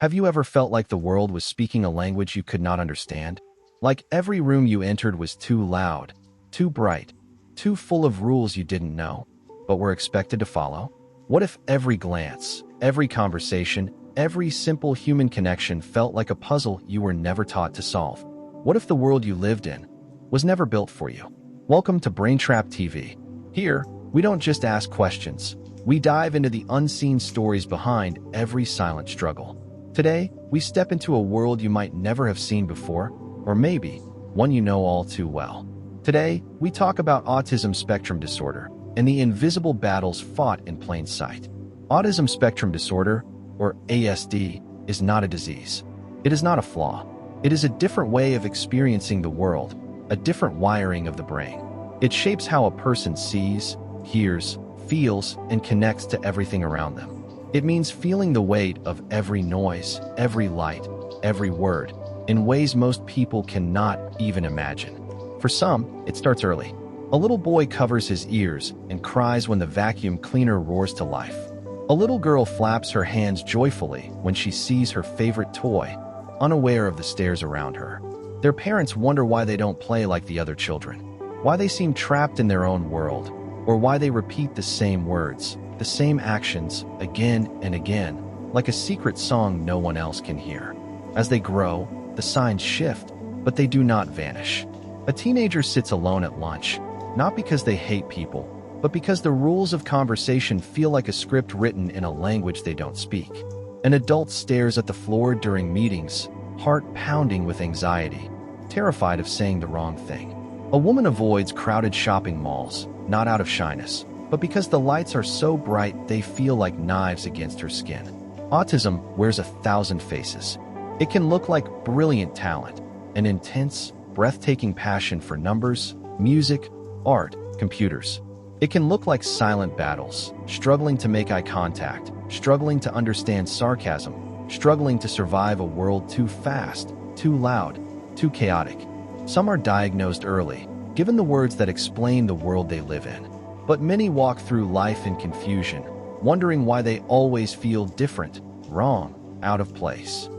Have you ever felt like the world was speaking a language you could not understand? Like every room you entered was too loud, too bright, too full of rules you didn't know, but were expected to follow? What if every glance, every conversation, every simple human connection felt like a puzzle you were never taught to solve? What if the world you lived in was never built for you? Welcome to BrainTrap TV. Here, we don't just ask questions. We dive into the unseen stories behind every silent struggle. Today, we step into a world you might never have seen before, or maybe one you know all too well. Today, we talk about autism spectrum disorder and the invisible battles fought in plain sight. Autism spectrum disorder, or ASD, is not a disease. It is not a flaw. It is a different way of experiencing the world, a different wiring of the brain. It shapes how a person sees, hears, feels, and connects to everything around them. It means feeling the weight of every noise, every light, every word, in ways most people cannot even imagine. For some, it starts early. A little boy covers his ears and cries when the vacuum cleaner roars to life. A little girl flaps her hands joyfully when she sees her favorite toy, unaware of the stares around her. Their parents wonder why they don't play like the other children, why they seem trapped in their own world, or why they repeat the same words, the same actions, again and again, like a secret song no one else can hear. As they grow, the signs shift, but they do not vanish. A teenager sits alone at lunch, not because they hate people, but because the rules of conversation feel like a script written in a language they don't speak. An adult stares at the floor during meetings, heart pounding with anxiety, terrified of saying the wrong thing. A woman avoids crowded shopping malls, not out of shyness, but because the lights are so bright they feel like knives against her skin. Autism wears 1,000 faces. It can look like brilliant talent, an intense, breathtaking passion for numbers, music, art, computers. It can look like silent battles, struggling to make eye contact, struggling to understand sarcasm, struggling to survive a world too fast, too loud, too chaotic. Some are diagnosed early, given the words that explain the world they live in. But many walk through life in confusion, wondering why they always feel different, wrong, out of place.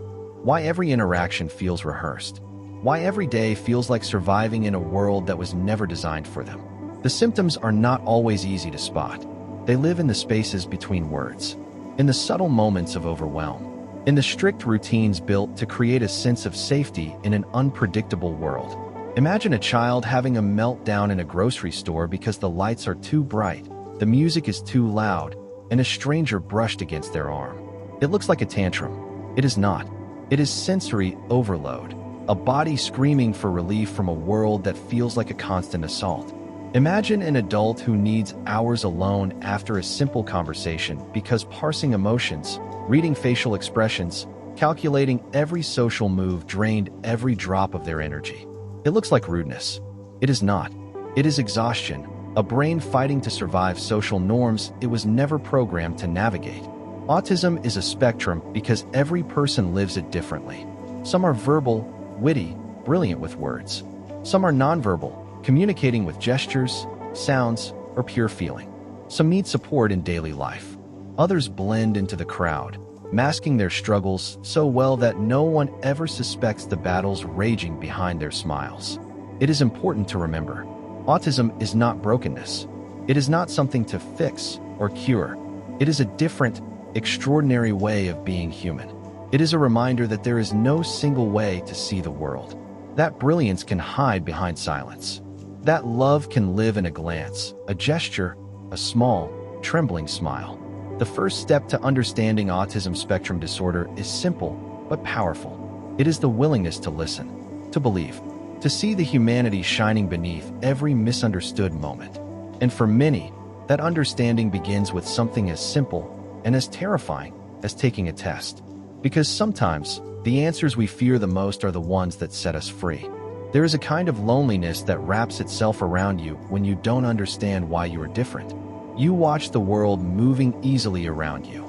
Why every interaction feels rehearsed. Why every day feels like surviving in a world that was never designed for them. The symptoms are not always easy to spot. They live in the spaces between words, in the subtle moments of overwhelm, in the strict routines built to create a sense of safety in an unpredictable world. Imagine a child having a meltdown in a grocery store because the lights are too bright, the music is too loud, and a stranger brushed against their arm. It looks like a tantrum. It is not. It is sensory overload, a body screaming for relief from a world that feels like a constant assault. Imagine an adult who needs hours alone after a simple conversation because parsing emotions, reading facial expressions, calculating every social move drained every drop of their energy. It looks like rudeness. It is not. It is exhaustion, a brain fighting to survive social norms it was never programmed to navigate. Autism is a spectrum because every person lives it differently. Some are verbal, witty, brilliant with words. Some are nonverbal, communicating with gestures, sounds, or pure feeling. Some need support in daily life. Others blend into the crowd, masking their struggles so well that no one ever suspects the battles raging behind their smiles. It is important to remember, autism is not brokenness. It is not something to fix or cure. It is a different, extraordinary way of being human. It is a reminder that there is no single way to see the world. That brilliance can hide behind silence. That love can live in a glance, a gesture, a small, trembling smile. The first step to understanding autism spectrum disorder is simple but powerful. It is the willingness to listen, to believe, to see the humanity shining beneath every misunderstood moment. And for many, that understanding begins with something as simple and as terrifying as taking a test. Because sometimes, the answers we fear the most are the ones that set us free. There is a kind of loneliness that wraps itself around you when you don't understand why you are different. You watch the world moving easily around you.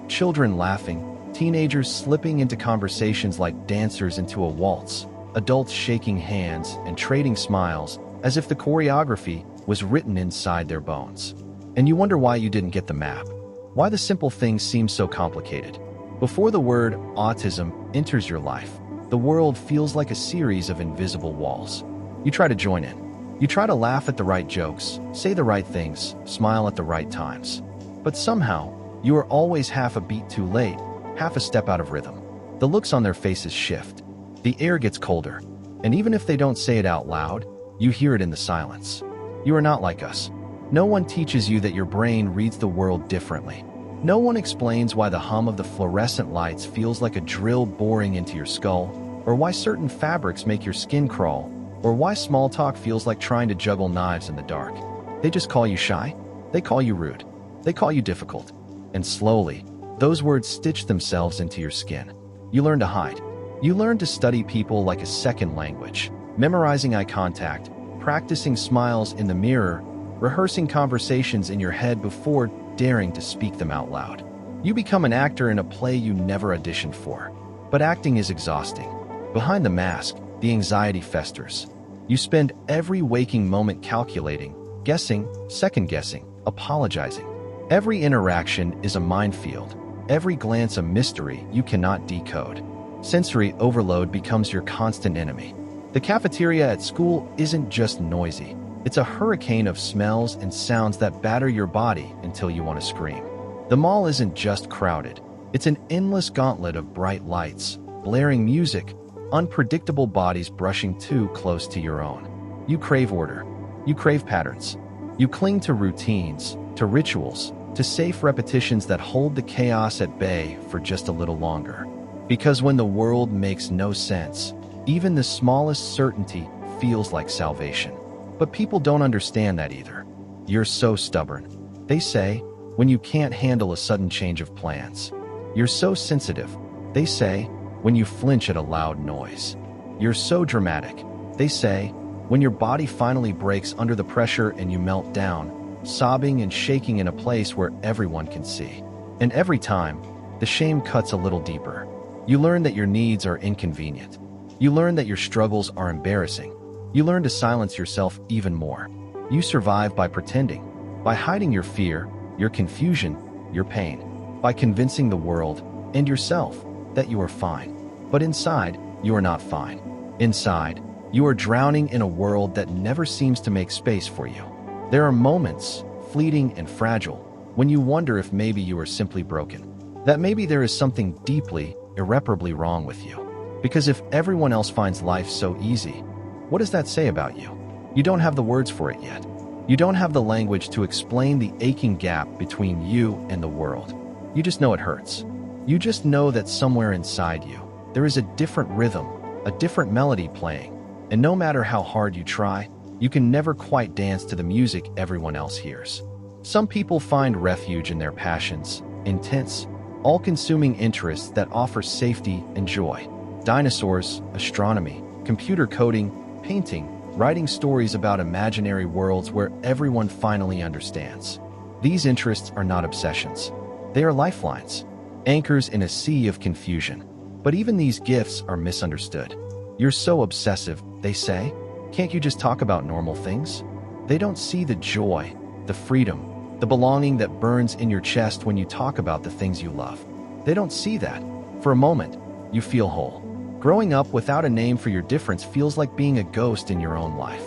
Children laughing, teenagers slipping into conversations like dancers into a waltz, adults shaking hands and trading smiles as if the choreography was written inside their bones. And you wonder why you didn't get the map. Why the simple things seem so complicated. Before the word autism enters your life, the world feels like a series of invisible walls. You try to join in. You try to laugh at the right jokes, say the right things, smile at the right times. But somehow, you are always half a beat too late, half a step out of rhythm. The looks on their faces shift. The air gets colder. And even if they don't say it out loud, you hear it in the silence. You are not like us. No one teaches you that your brain reads the world differently. No one explains why the hum of the fluorescent lights feels like a drill boring into your skull, or why certain fabrics make your skin crawl, or why small talk feels like trying to juggle knives in the dark. They just call you shy. They call you rude. They call you difficult. And slowly, those words stitch themselves into your skin. You learn to hide. You learn to study people like a second language, memorizing eye contact, practicing smiles in the mirror, rehearsing conversations in your head before daring to speak them out loud. You become an actor in a play you never auditioned for. But acting is exhausting. Behind the mask, the anxiety festers. You spend every waking moment calculating, guessing, second-guessing, apologizing. Every interaction is a minefield. Every glance a mystery you cannot decode. Sensory overload becomes your constant enemy. The cafeteria at school isn't just noisy. It's a hurricane of smells and sounds that batter your body until you want to scream. The mall isn't just crowded. It's an endless gauntlet of bright lights, blaring music, unpredictable bodies brushing too close to your own. You crave order. You crave patterns. You cling to routines, to rituals, to safe repetitions that hold the chaos at bay for just a little longer. Because when the world makes no sense, even the smallest certainty feels like salvation. But people don't understand that either. You're so stubborn, they say, when you can't handle a sudden change of plans. You're so sensitive, they say, when you flinch at a loud noise. You're so dramatic, they say, when your body finally breaks under the pressure and you melt down, sobbing and shaking in a place where everyone can see. And every time, the shame cuts a little deeper. You learn that your needs are inconvenient. You learn that your struggles are embarrassing. You learn to silence yourself even more. You survive by pretending, by hiding your fear, your confusion, your pain, by convincing the world and yourself that you are fine. But inside, you are not fine. Inside, you are drowning in a world that never seems to make space for you. There are moments, fleeting and fragile, when you wonder if maybe you are simply broken. That maybe there is something deeply, irreparably wrong with you. Because if everyone else finds life so easy, what does that say about you? You don't have the words for it yet. You don't have the language to explain the aching gap between you and the world. You just know it hurts. You just know that somewhere inside you, there is a different rhythm, a different melody playing. And no matter how hard you try, you can never quite dance to the music everyone else hears. Some people find refuge in their passions, intense, all-consuming interests that offer safety and joy. Dinosaurs, astronomy, computer coding, painting, writing stories about imaginary worlds where everyone finally understands. These interests are not obsessions. They are lifelines, anchors in a sea of confusion. But even these gifts are misunderstood. You're so obsessive, they say. Can't you just talk about normal things? They don't see the joy, the freedom, the belonging that burns in your chest when you talk about the things you love. They don't see that. For a moment, you feel whole. Growing up without a name for your difference feels like being a ghost in your own life.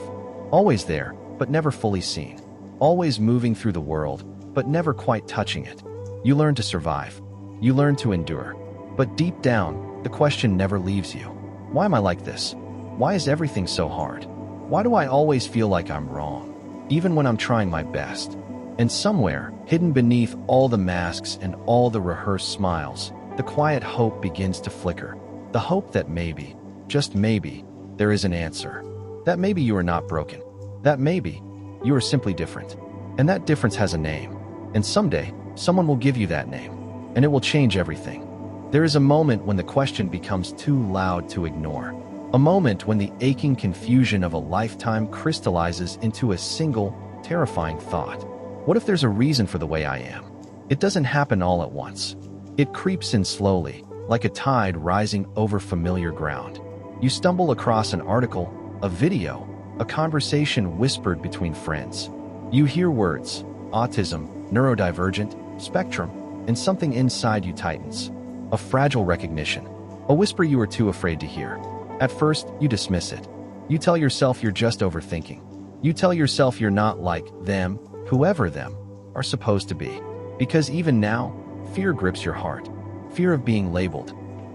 Always there, but never fully seen. Always moving through the world, but never quite touching it. You learn to survive. You learn to endure. But deep down, the question never leaves you. Why am I like this? Why is everything so hard? Why do I always feel like I'm wrong, even when I'm trying my best? And somewhere, hidden beneath all the masks and all the rehearsed smiles, the quiet hope begins to flicker. The hope that maybe, just maybe, there is an answer. That maybe you are not broken. That maybe, you are simply different. And that difference has a name. And someday, someone will give you that name. And it will change everything. There is a moment when the question becomes too loud to ignore. A moment when the aching confusion of a lifetime crystallizes into a single, terrifying thought. What if there's a reason for the way I am? It doesn't happen all at once. It creeps in slowly, like a tide rising over familiar ground. You stumble across an article, a video, a conversation whispered between friends. You hear words, autism, neurodivergent, spectrum, and something inside you tightens. a fragile recognition, a whisper you are too afraid to hear. At first, you dismiss it. You tell yourself you're just overthinking. You tell yourself you're not like them, whoever them, are supposed to be. Because even now, fear grips your heart. Fear of being labeled.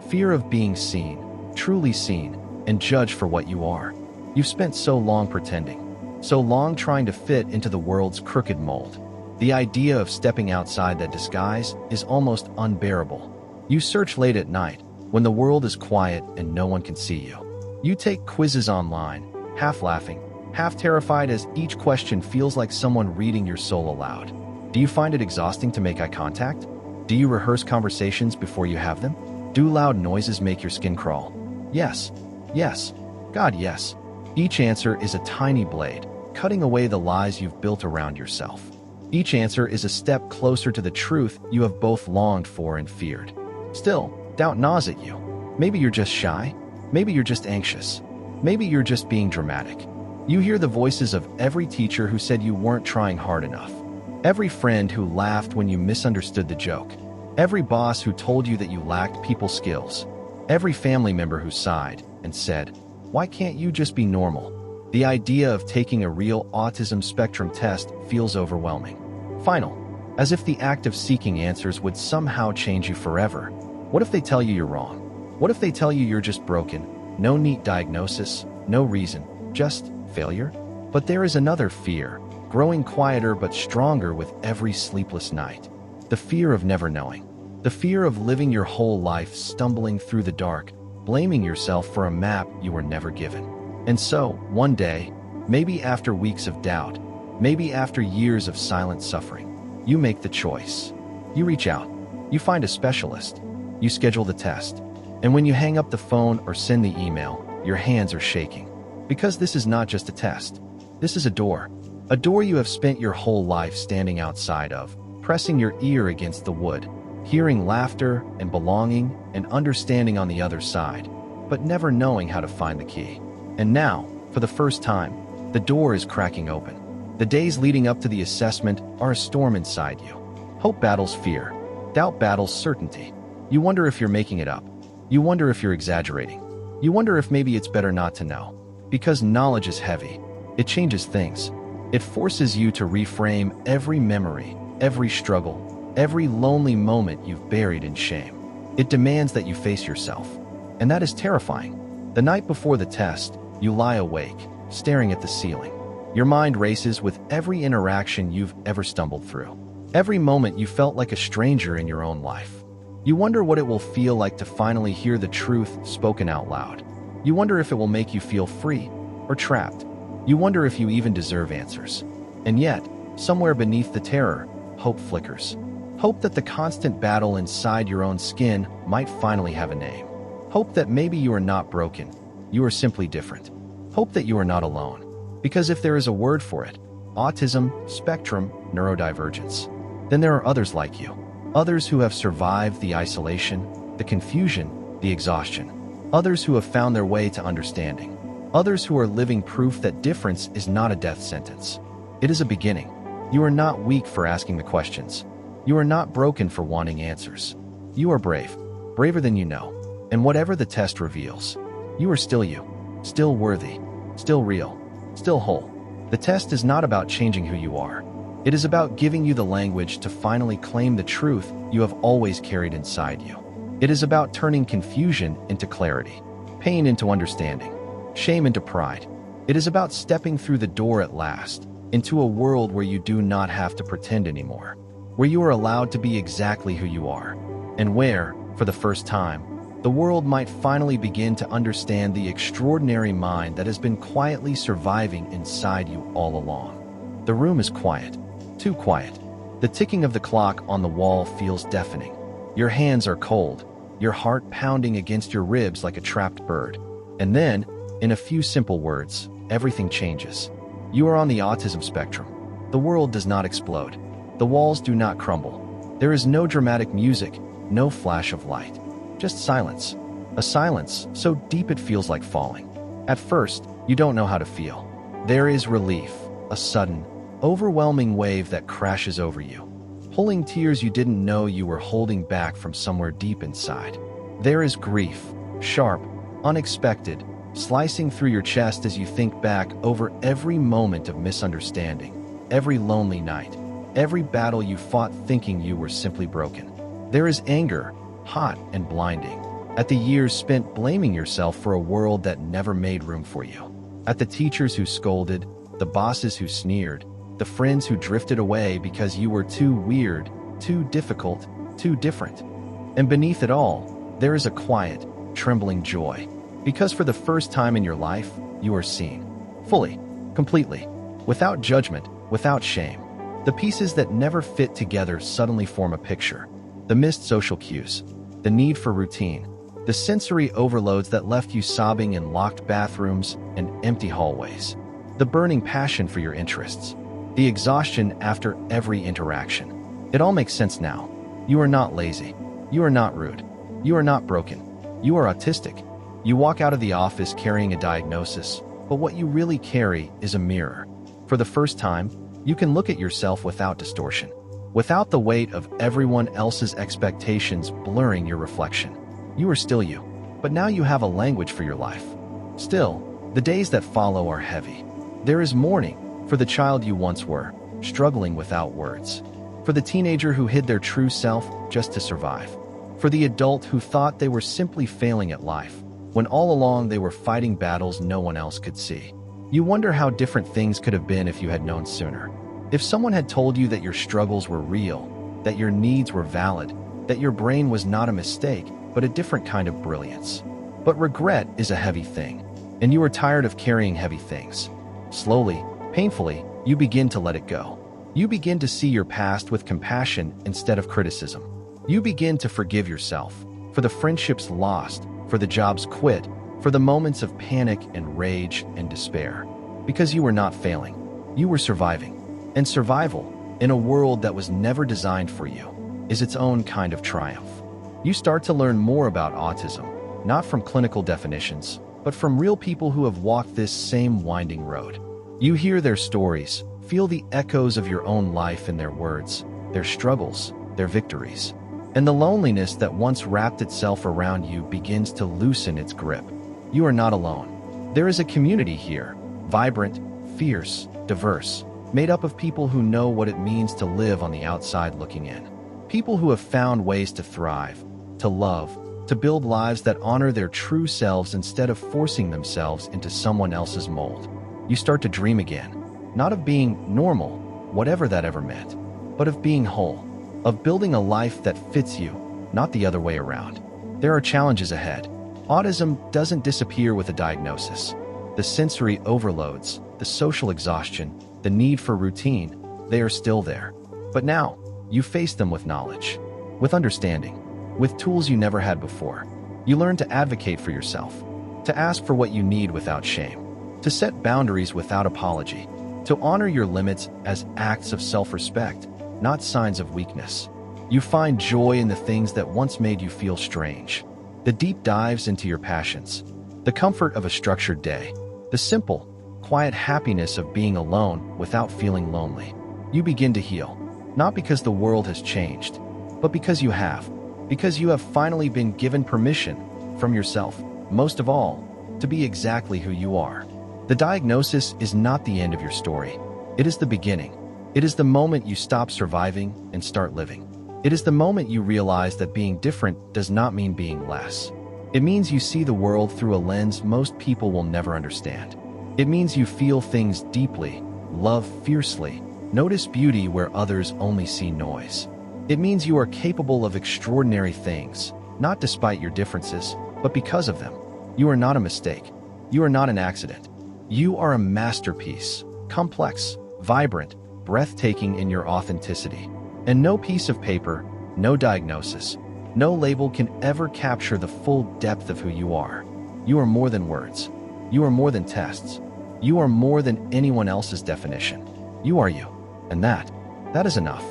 Fear of being seen, truly seen, and judged for what you are. You've spent so long pretending, so long trying to fit into the world's crooked mold. The idea of stepping outside that disguise is almost unbearable. You search late at night, when the world is quiet and no one can see you. You take quizzes online, half laughing, half terrified as each question feels like someone reading your soul aloud. Do you find it exhausting to make eye contact? Do you rehearse conversations before you have them? Do loud noises make your skin crawl? Yes. Yes. God, yes. Each answer is a tiny blade, cutting away the lies you've built around yourself. Each answer is a step closer to the truth you have both longed for and feared. Still, doubt gnaws at you. Maybe you're just shy. Maybe you're just anxious. Maybe you're just being dramatic. You hear the voices of every teacher who said you weren't trying hard enough. Every friend who laughed when you misunderstood the joke. Every boss who told you that you lacked people skills. Every family member who sighed and said, "Why can't you just be normal?" The idea of taking a real autism spectrum test feels overwhelming. Final, as if the act of seeking answers would somehow change you forever. What if they tell you you're wrong? What if they tell you you're just broken? No neat diagnosis, no reason, just failure? But there is another fear, growing quieter but stronger with every sleepless night. The fear of never knowing. The fear of living your whole life stumbling through the dark, blaming yourself for a map you were never given. And so, one day, maybe after weeks of doubt, maybe after years of silent suffering, you make the choice. You reach out. You find a specialist. You schedule the test. And when you hang up the phone or send the email, your hands are shaking. Because this is not just a test. This is a door. A door you have spent your whole life standing outside of, pressing your ear against the wood, hearing laughter and belonging and understanding on the other side, but never knowing how to find the key. And now, for the first time, the door is cracking open. The days leading up to the assessment are a storm inside you. Hope battles fear. Doubt battles certainty. You wonder if you're making it up. You wonder if you're exaggerating. You wonder if maybe it's better not to know. Because knowledge is heavy. It changes things. It forces you to reframe every memory, every struggle, every lonely moment you've buried in shame. It demands that you face yourself. And that is terrifying. The night before the test, you lie awake, staring at the ceiling. Your mind races with every interaction you've ever stumbled through. Every moment you felt like a stranger in your own life. You wonder what it will feel like to finally hear the truth spoken out loud. You wonder if it will make you feel free or trapped. You wonder if you even deserve answers. And yet, somewhere beneath the terror, hope flickers. Hope that the constant battle inside your own skin might finally have a name. Hope that maybe you are not broken. You are simply different. Hope that you are not alone. Because if there is a word for it, autism, spectrum, neurodivergence, then there are others like you. Others who have survived the isolation, the confusion, the exhaustion. Others who have found their way to understanding. Others who are living proof that difference is not a death sentence. It is a beginning. You are not weak for asking the questions. You are not broken for wanting answers. You are brave, braver than you know. And whatever the test reveals, you are still you, still worthy, still real, still whole. The test is not about changing who you are. It is about giving you the language to finally claim the truth you have always carried inside you. It is about turning confusion into clarity, pain into understanding, shame into pride. It is about stepping through the door at last, into a world where you do not have to pretend anymore, where you are allowed to be exactly who you are, and where, for the first time, the world might finally begin to understand the extraordinary mind that has been quietly surviving inside you all along. The room is quiet, too quiet. The ticking of the clock on the wall feels deafening. Your hands are cold, your heart pounding against your ribs like a trapped bird. And then, in a few simple words, everything changes. You are on the autism spectrum. The world does not explode. The walls do not crumble. There is no dramatic music, no flash of light. Just silence. A silence so deep it feels like falling. At first, you don't know how to feel. There is relief, a sudden, overwhelming wave that crashes over you. pulling tears you didn't know you were holding back from somewhere deep inside. There is grief, sharp, unexpected, slicing through your chest as you think back over every moment of misunderstanding, every lonely night, every battle you fought thinking you were simply broken. There is anger, hot and blinding, at the years spent blaming yourself for a world that never made room for you, at the teachers who scolded, the bosses who sneered, the friends who drifted away because you were too weird, too difficult, too different. And beneath it all, there is a quiet, trembling joy, because for the first time in your life, you are seen, fully, completely, without judgment, without shame. The pieces that never fit together suddenly form a picture. The missed social cues, the need for routine, the sensory overloads that left you sobbing in locked bathrooms and empty hallways, the burning passion for your interests, the exhaustion after every interaction. It all makes sense now. You are not lazy. You are not rude. You are not broken. You are autistic. You walk out of the office carrying a diagnosis, but what you really carry is a mirror. For the first time, you can look at yourself without distortion, without the weight of everyone else's expectations blurring your reflection. You are still you, but now you have a language for your life. Still, the days that follow are heavy. There is mourning for the child you once were, struggling without words, for the teenager who hid their true self just to survive, for the adult who thought they were simply failing at life, when all along they were fighting battles no one else could see. You wonder how different things could have been if you had known sooner. If someone had told you that your struggles were real, that your needs were valid, that your brain was not a mistake, but a different kind of brilliance. But regret is a heavy thing, and you are tired of carrying heavy things. Slowly, painfully, you begin to let it go. You begin to see your past with compassion instead of criticism. You begin to forgive yourself for the friendships lost, for the jobs quit, for the moments of panic and rage and despair. Because you were not failing. You were surviving. And survival, in a world that was never designed for you, is its own kind of triumph. You start to learn more about autism, not from clinical definitions, but from real people who have walked this same winding road. You hear their stories, feel the echoes of your own life in their words, their struggles, their victories. And the loneliness that once wrapped itself around you begins to loosen its grip. You are not alone. There is a community here, vibrant, fierce, diverse, made up of people who know what it means to live on the outside looking in. People who have found ways to thrive, to love, to build lives that honor their true selves instead of forcing themselves into someone else's mold. You start to dream again, not of being normal, whatever that ever meant, but of being whole, of building a life that fits you, not the other way around. There are challenges ahead. Autism doesn't disappear with a diagnosis. The sensory overloads, the social exhaustion, the need for routine, they are still there. But now, you face them with knowledge, with understanding, with tools you never had before. You learn to advocate for yourself, to ask for what you need without shame, to set boundaries without apology, to honor your limits as acts of self-respect, not signs of weakness. You find joy in the things that once made you feel strange, the deep dives into your passions, the comfort of a structured day, the simple, quiet happiness of being alone without feeling lonely. You begin to heal, not because the world has changed, but because you have finally been given permission from yourself, most of all, to be exactly who you are. The diagnosis is not the end of your story. It is the beginning. It is the moment you stop surviving and start living. It is the moment you realize that being different does not mean being less. It means you see the world through a lens most people will never understand. It means you feel things deeply, love fiercely, notice beauty where others only see noise. It means you are capable of extraordinary things, not despite your differences, but because of them. You are not a mistake. You are not an accident. You are a masterpiece, complex, vibrant, breathtaking in your authenticity. And no piece of paper, no diagnosis, no label can ever capture the full depth of who you are. You are more than words. You are more than tests. You are more than anyone else's definition. You are you. And that is enough.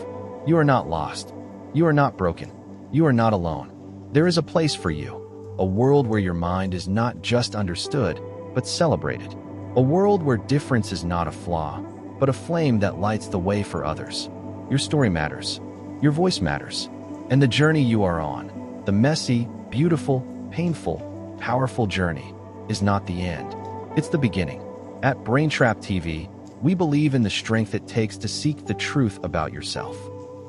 You are not lost. You are not broken. You are not alone. There is a place for you, a world where your mind is not just understood, but celebrated. A world where difference is not a flaw, but a flame that lights the way for others. Your story matters. Your voice matters. And the journey you are on, the messy, beautiful, painful, powerful journey, is not the end. It's the beginning. At BrainTrap TV, we believe in the strength it takes to seek the truth about yourself.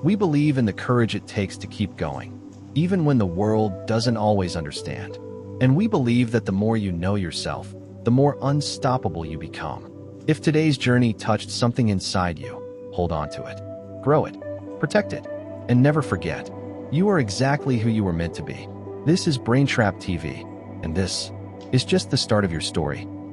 We believe in the courage it takes to keep going, even when the world doesn't always understand. And we believe that the more you know yourself, the more unstoppable you become. If today's journey touched something inside you, hold on to it, grow it, protect it, and never forget, you are exactly who you were meant to be. This is BrainTrap TV, and this is just the start of your story.